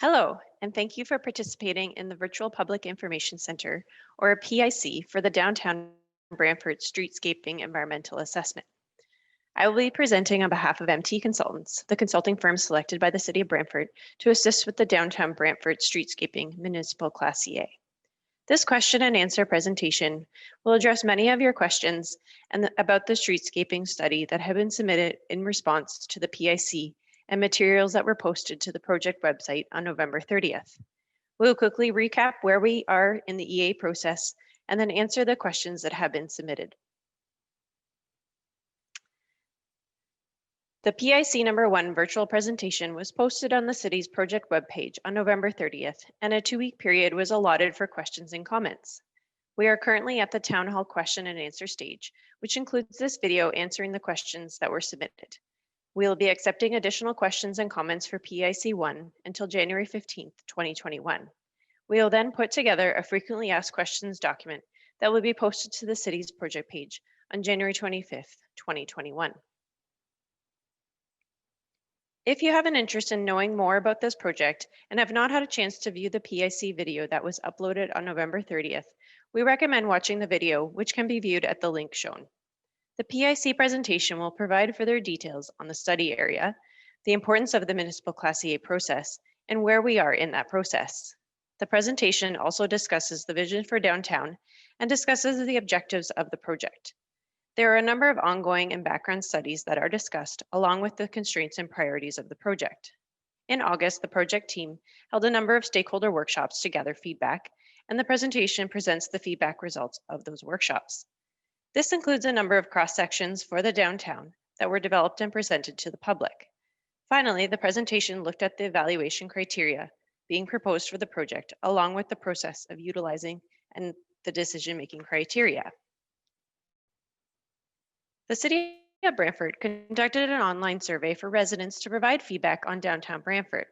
Hello, and thank you for participating in the Virtual Public Information Center, or a PIC, for the Downtown Brantford Streetscaping Environmental Assessment. I will be presenting on behalf of MT Consultants, the consulting firm selected by the City of Brantford to assist with the Downtown Brantford Streetscaping Municipal Class EA. This question and answer presentation will address many of your questions about the streetscaping study that have been submitted in response to the PIC and materials that were posted to the project website on November 30th. We will quickly recap where we are in the EA process and then answer the questions that have been submitted. The PIC number 1 virtual presentation was posted on the city's project webpage on November 30th, and a 2-week period was allotted for questions and comments. We are currently at the Town Hall question and answer stage, which includes this video answering the questions that were submitted. We will be accepting additional questions and comments for PIC 1 until January 15th, 2021. We will then put together a frequently asked questions document that will be posted to the city's project page on January 25th, 2021. If you have an interest in knowing more about this project and have not had a chance to view the PIC video that was uploaded on November 30th, we recommend watching the video, which can be viewed at the link shown. The PIC presentation will provide further details on the study area, the importance of the Municipal Class EA process, and where we are in that process. The presentation also discusses the vision for downtown and discusses the objectives of the project. There are a number of ongoing and background studies that are discussed, along with the constraints and priorities of the project. In August, the project team held a number of stakeholder workshops to gather feedback, and the presentation presents the feedback results of those workshops. This includes a number of cross-sections for the downtown that were developed and presented to the public. Finally, the presentation looked at the evaluation criteria being proposed for the project, along with the process of utilizing and the decision-making criteria. The City of Brantford conducted an online survey for residents to provide feedback on downtown Brantford.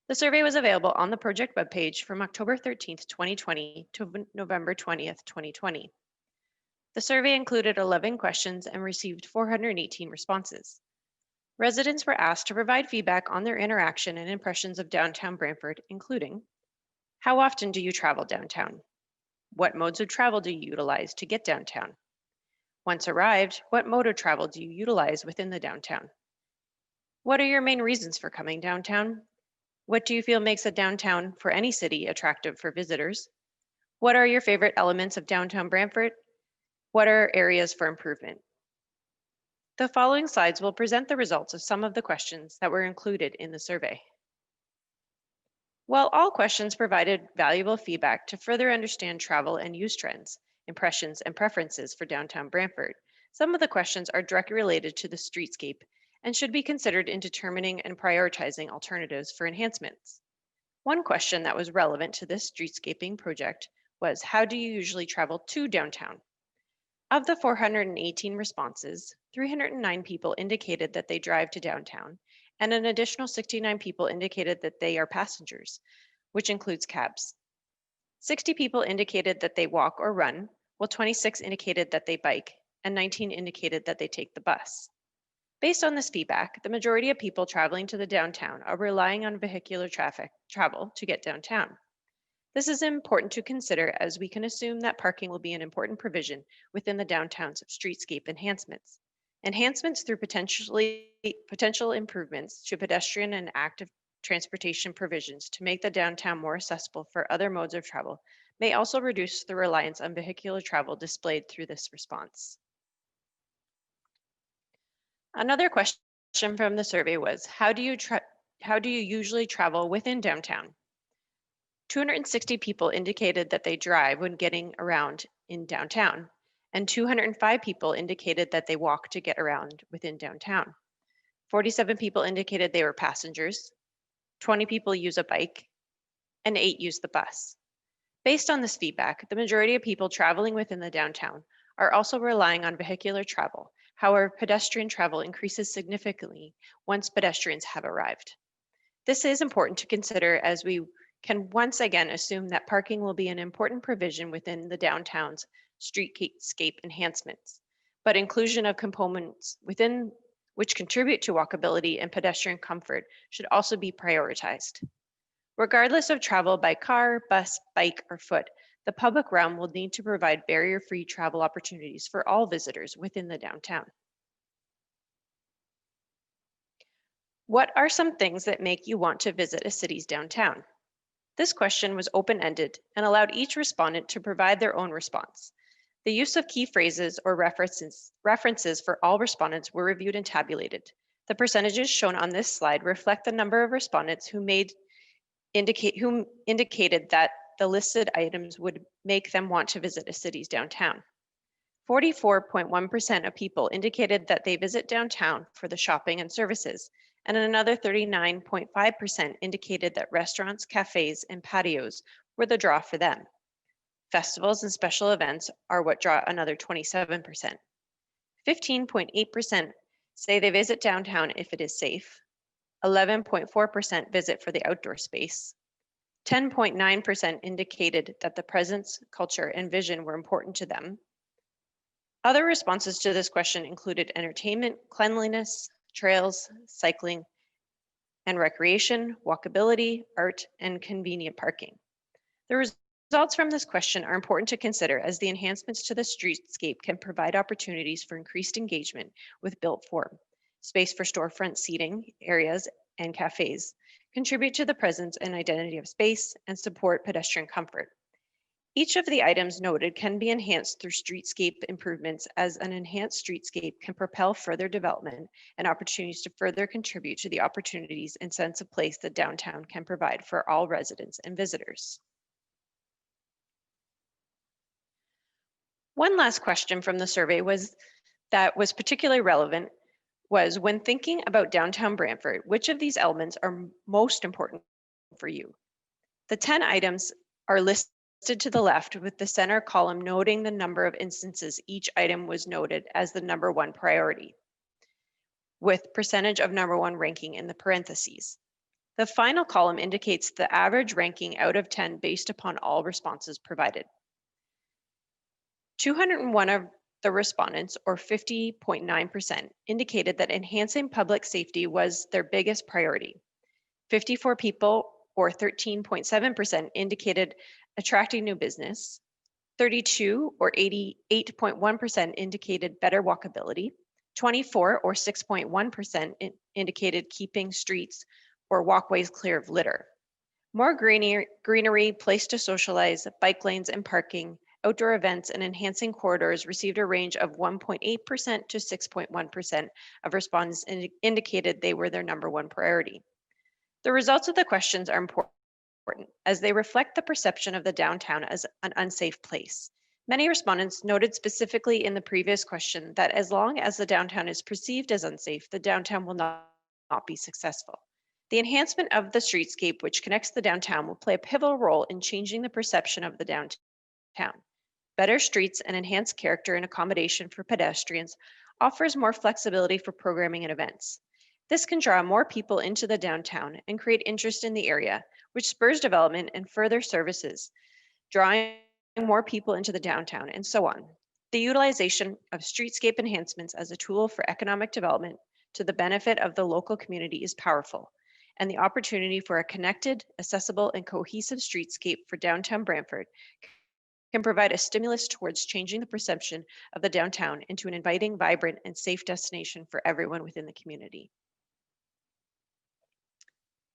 The survey was available on the project webpage from October 13th, 2020 to November 20th, 2020. The survey included 11 questions and received 418 responses. Residents were asked to provide feedback on their interaction and impressions of downtown Brantford, including: how often do you travel downtown? What modes of travel do you utilize to get downtown? Once arrived, what mode of travel do you utilize within the downtown? What are your main reasons for coming downtown? What do you feel makes a downtown for any city attractive for visitors? What are your favorite elements of downtown Brantford? What are areas for improvement? The following slides will present the results of some of the questions that were included in the survey. While all questions provided valuable feedback to further understand travel and use trends, impressions, and preferences for downtown Brantford, some of the questions are directly related to the streetscape and should be considered in determining and prioritizing alternatives for enhancements. One question that was relevant to this streetscaping project was: how do you usually travel to downtown? Of the 418 responses, 309 people indicated that they drive to downtown, and an additional 69 people indicated that they are passengers, which includes cabs. 60 people indicated that they walk or run, while 26 indicated that they bike, and 19 indicated that they take the bus. Based on this feedback, the majority of people traveling to the downtown are relying on vehicular travel to get downtown. This is important to consider, as we can assume that parking will be an important provision within the downtown's streetscape enhancements. Enhancements through potential improvements to pedestrian and active transportation provisions to make the downtown more accessible for other modes of travel may also reduce the reliance on vehicular travel displayed through this response. Another question from the survey was: how do you usually travel within downtown? 260 people indicated that they drive when getting around in downtown, and 205 people indicated that they walk to get around within downtown. 47 people indicated they were passengers, 20 people use a bike, and 8 use the bus. Based on this feedback, the majority of people traveling within the downtown are also relying on vehicular travel. However, pedestrian travel increases significantly once pedestrians have arrived. This is important to consider, as we can once again assume that parking will be an important provision within the downtown's streetscape enhancements, but inclusion of components within which contribute to walkability and pedestrian comfort should also be prioritized. Regardless of travel by car, bus, bike, or foot, the public realm will need to provide barrier-free travel opportunities for all visitors within the downtown. What are some things that make you want to visit a city's downtown? This question was open-ended and allowed each respondent to provide their own response. The use of key phrases or references for all respondents were reviewed and tabulated. The percentages shown on this slide reflect the number of respondents who indicated that the listed items would make them want to visit a city's downtown. 44.1% of people indicated that they visit downtown for the shopping and services, and another 39.5% indicated that restaurants, cafes, and patios were the draw for them. Festivals and special events are what draw another 27%. 15.8% say they visit downtown if it is safe. 11.4% visit for the outdoor space. 10.9% indicated that the presence, culture, and vision were important to them. Other responses to this question included entertainment, cleanliness, trails, cycling, and recreation, walkability, art, and convenient parking. The results from this question are important to consider as the enhancements to the streetscape can provide opportunities for increased engagement with built form, space for storefront seating areas and cafes, contribute to the presence and identity of space, and support pedestrian comfort. Each of the items noted can be enhanced through streetscape improvements, as an enhanced streetscape can propel further development and opportunities to further contribute to the opportunities and sense of place that downtown can provide for all residents and visitors. One last question from the survey was particularly relevant was, when thinking about downtown Brantford, which of these elements are most important for you? The 10 items are listed to the left, with the center column noting the number of instances each item was noted as the number one priority, with percentage of number one ranking in the parentheses. The final column indicates the average ranking out of 10 based upon all responses provided. 201 of the respondents, or 50.9%, indicated that enhancing public safety was their biggest priority. 54 people, or 13.7%, indicated attracting new business. 32, or 88.1%, indicated better walkability. 24, or 6.1%, indicated keeping streets or walkways clear of litter. More greenery, place to socialize, bike lanes and parking, outdoor events, and enhancing corridors received a range of 1.8% to 6.1% of respondents indicated they were their number one priority. The results of the questions are important as they reflect the perception of the downtown as an unsafe place. Many respondents noted specifically in the previous question that as long as the downtown is perceived as unsafe, the downtown will not be successful. The enhancement of the streetscape, which connects the downtown, will play a pivotal role in changing the perception of the downtown. Better streets and enhanced character and accommodation for pedestrians offers more flexibility for programming and events. This can draw more people into the downtown and create interest in the area, which spurs development and further services, drawing more people into the downtown, and so on. The utilization of streetscape enhancements as a tool for economic development to the benefit of the local community is powerful, and the opportunity for a connected, accessible, and cohesive streetscape for downtown Brantford can provide a stimulus towards changing the perception of the downtown into an inviting, vibrant, and safe destination for everyone within the community.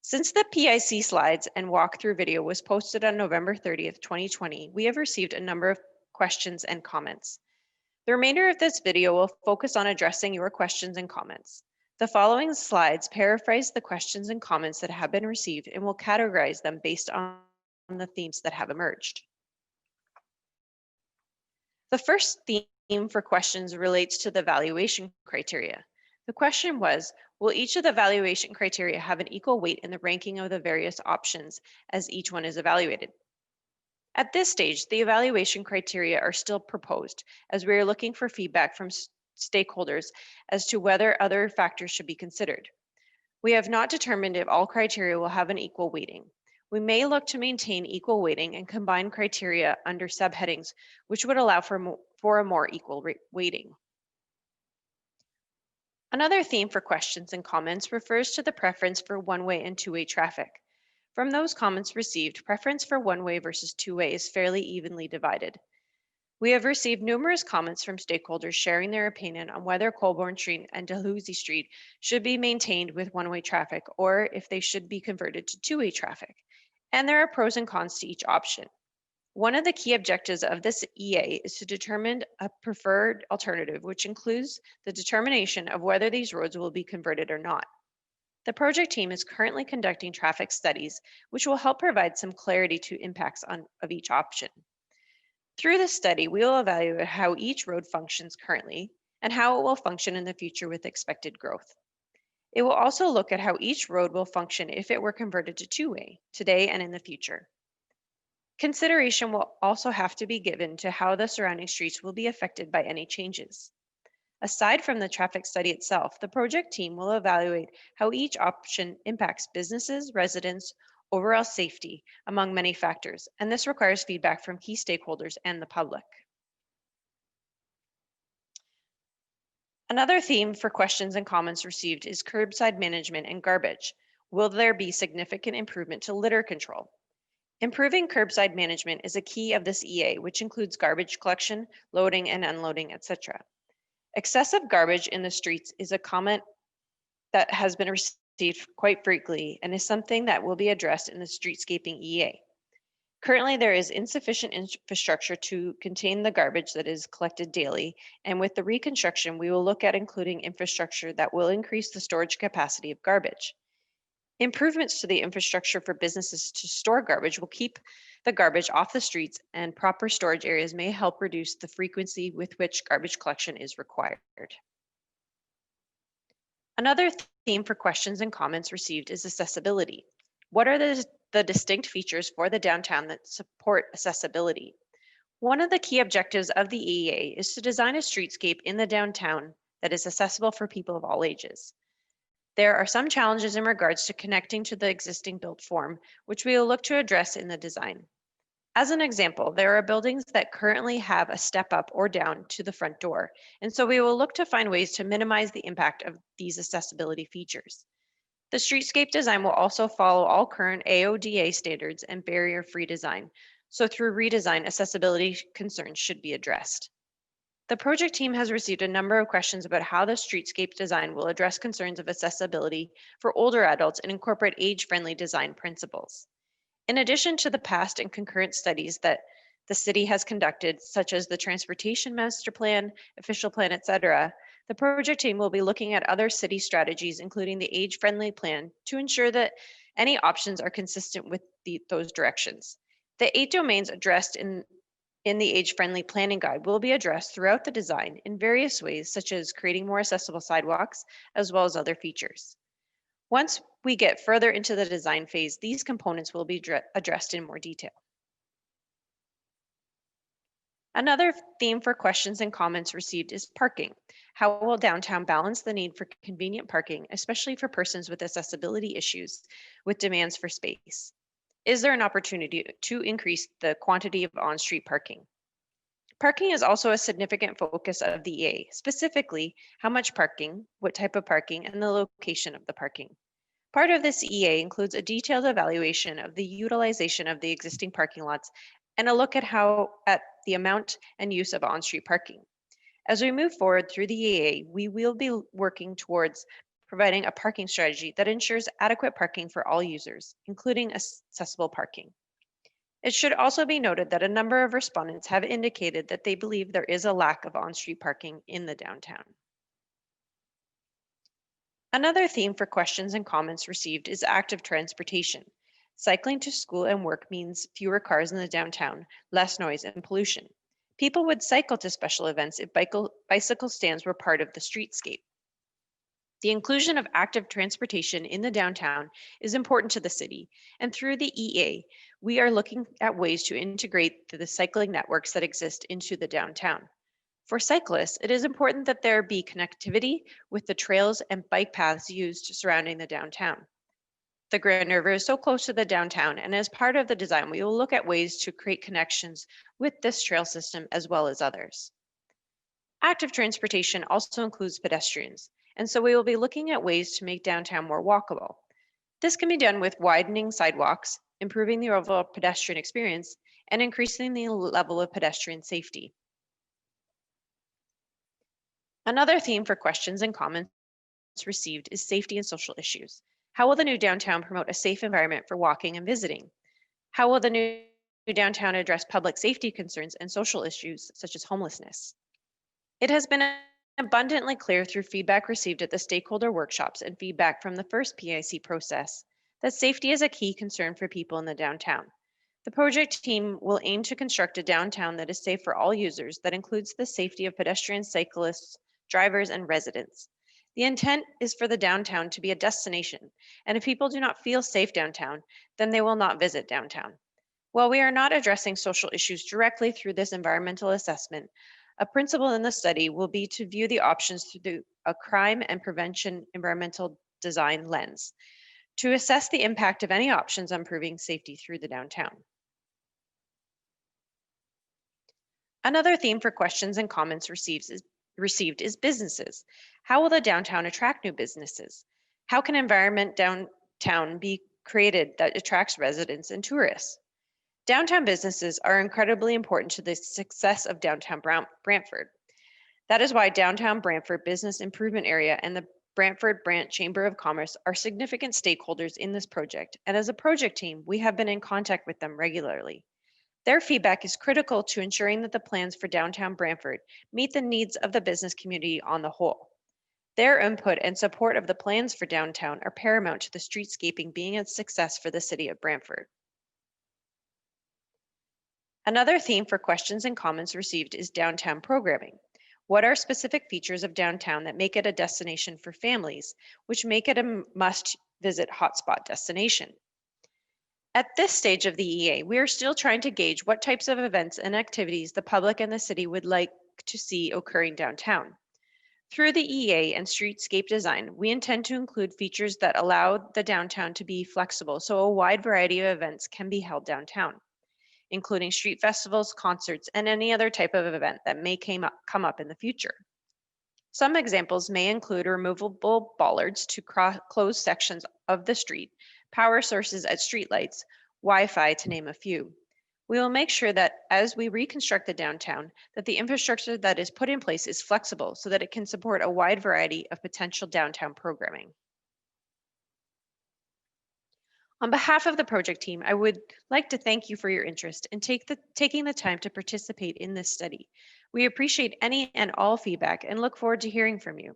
Since the PIC slides and walkthrough video was posted on November 30th, 2020, we have received a number of questions and comments. The remainder of this video will focus on addressing your questions and comments. The following slides paraphrase the questions and comments that have been received and will categorize them based on the themes that have emerged. The first theme for questions relates to the valuation criteria. The question was, will each of the valuation criteria have an equal weight in the ranking of the various options as each one is evaluated? At this stage, the evaluation criteria are still proposed, as we are looking for feedback from stakeholders as to whether other factors should be considered. We have not determined if all criteria will have an equal weighting. We may look to maintain equal weighting and combine criteria under subheadings, which would allow for a more equal weighting. Another theme for questions and comments refers to the preference for one-way and two-way traffic. From those comments received, preference for one-way versus two-way is fairly evenly divided. We have received numerous comments from stakeholders sharing their opinion on whether Colborne Street and Dalhousie Street should be maintained with one-way traffic or if they should be converted to two-way traffic. And there are pros and cons to each option. One of the key objectives of this EA is to determine a preferred alternative, which includes the determination of whether these roads will be converted or not. The project team is currently conducting traffic studies, which will help provide some clarity to impacts of each option. Through this study, we will evaluate how each road functions currently and how it will function in the future with expected growth. It will also look at how each road will function if it were converted to two-way today and in the future. Consideration will also have to be given to how the surrounding streets will be affected by any changes. Aside from the traffic study itself, the project team will evaluate how each option impacts businesses, residents, overall safety, among many factors, and this requires feedback from key stakeholders and the public. Another theme for questions and comments received is curbside management and garbage. Will there be significant improvement to litter control? Improving curbside management is a key of this EA, which includes garbage collection, loading and unloading, etc. Excessive garbage in the streets is a comment that has been received quite frequently and is something that will be addressed in the Streetscaping EA. Currently, there is insufficient infrastructure to contain the garbage that is collected daily, and with the reconstruction, we will look at including infrastructure that will increase the storage capacity of garbage. Improvements to the infrastructure for businesses to store garbage will keep the garbage off the streets, and proper storage areas may help reduce the frequency with which garbage collection is required. Another theme for questions and comments received is accessibility. What are the distinct features for the downtown that support accessibility? One of the key objectives of the EEA is to design a streetscape in the downtown that is accessible for people of all ages. There are some challenges in regards to connecting to the existing built form, which we will look to address in the design. As an example, there are buildings that currently have a step up or down to the front door, and so we will look to find ways to minimize the impact of these accessibility features. The streetscape design will also follow all current AODA standards and barrier-free design, so through redesign, accessibility concerns should be addressed. The project team has received a number of questions about how the streetscape design will address concerns of accessibility for older adults and incorporate age-friendly design principles. In addition to the past and concurrent studies that the city has conducted, such as the Transportation Master Plan, Official Plan, etc., the project team will be looking at other city strategies, including the age-friendly plan, to ensure that any options are consistent with those directions. The 8 domains addressed in the age-friendly planning guide will be addressed throughout the design in various ways, such as creating more accessible sidewalks, as well as other features. Once we get further into the design phase, these components will be addressed in more detail. Another theme for questions and comments received is parking. How will downtown balance the need for convenient parking, especially for persons with accessibility issues with demands for space? Is there an opportunity to increase the quantity of on-street parking? Parking is also a significant focus of the EA, specifically how much parking, what type of parking, and the location of the parking. Part of this EA includes a detailed evaluation of the utilization of the existing parking lots and a look at the amount and use of on-street parking. As we move forward through the EA, we will be working towards providing a parking strategy that ensures adequate parking for all users, including accessible parking. It should also be noted that a number of respondents have indicated that they believe there is a lack of on-street parking in the downtown. Another theme for questions and comments received is active transportation. Cycling to school and work means fewer cars in the downtown, less noise and pollution. People would cycle to special events if bicycle stands were part of the streetscape. The inclusion of active transportation in the downtown is important to the city, and through the EA, we are looking at ways to integrate the cycling networks that exist into the downtown. For cyclists, it is important that there be connectivity with the trails and bike paths used surrounding the downtown. The Grand River is so close to the downtown, and as part of the design, we will look at ways to create connections with this trail system as well as others. Active transportation also includes pedestrians, and so we will be looking at ways to make downtown more walkable. This can be done with widening sidewalks, improving the overall pedestrian experience, and increasing the level of pedestrian safety. Another theme for questions and comments received is safety and social issues. How will the new downtown promote a safe environment for walking and visiting? How will the new downtown address public safety concerns and social issues such as homelessness? It has been abundantly clear through feedback received at the stakeholder workshops and feedback from the first PIC process that safety is a key concern for people in the downtown. The project team will aim to construct a downtown that is safe for all users that includes the safety of pedestrians, cyclists, drivers, and residents. The intent is for the downtown to be a destination, and if people do not feel safe downtown, then they will not visit downtown. While we are not addressing social issues directly through this environmental assessment, a principle in the study will be to view the options through a crime and prevention environmental design lens to assess the impact of any options on improving safety through the downtown. Another theme for questions and comments received is businesses. How will the downtown attract new businesses? How can environment downtown be created that attracts residents and tourists? Downtown businesses are incredibly important to the success of downtown Brantford. That is why Downtown Brantford Business Improvement Area and the Brantford Brant Chamber of Commerce are significant stakeholders in this project, and as a project team, we have been in contact with them regularly. Their feedback is critical to ensuring that the plans for downtown Brantford meet the needs of the business community on the whole. Their input and support of the plans for downtown are paramount to the streetscaping being a success for the City of Brantford. Another theme for questions and comments received is downtown programming. What are specific features of downtown that make it a destination for families, which make it a must-visit hotspot destination? At this stage of the EA, we are still trying to gauge what types of events and activities the public and the city would like to see occurring downtown. Through the EA and streetscape design, we intend to include features that allow the downtown to be flexible so a wide variety of events can be held downtown, including street festivals, concerts, and any other type of event that may come up in the future. Some examples may include removable bollards to close sections of the street, power sources at streetlights, Wi-Fi, to name a few. We will make sure that as we reconstruct the downtown, that the infrastructure that is put in place is flexible so that it can support a wide variety of potential downtown programming. On behalf of the project team, I would like to thank you for your interest and taking the time to participate in this study. We appreciate any and all feedback and look forward to hearing from you.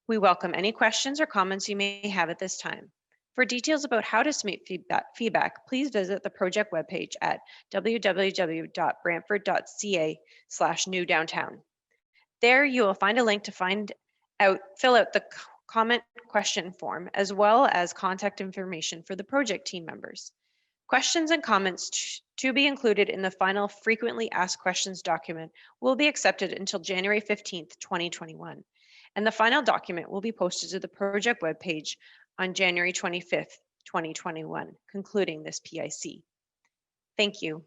We welcome any questions or comments you may have at this time. For details about how to submit feedback, please visit the project webpage at www.brantford.ca/NewDowntown. There you will find a link to fill out the comment question form, as well as contact information for the project team members. Questions and comments to be included in the final frequently asked questions document will be accepted until January 15th, 2021. And the final document will be posted to the project webpage on January 25th, 2021, concluding this PIC. Thank you.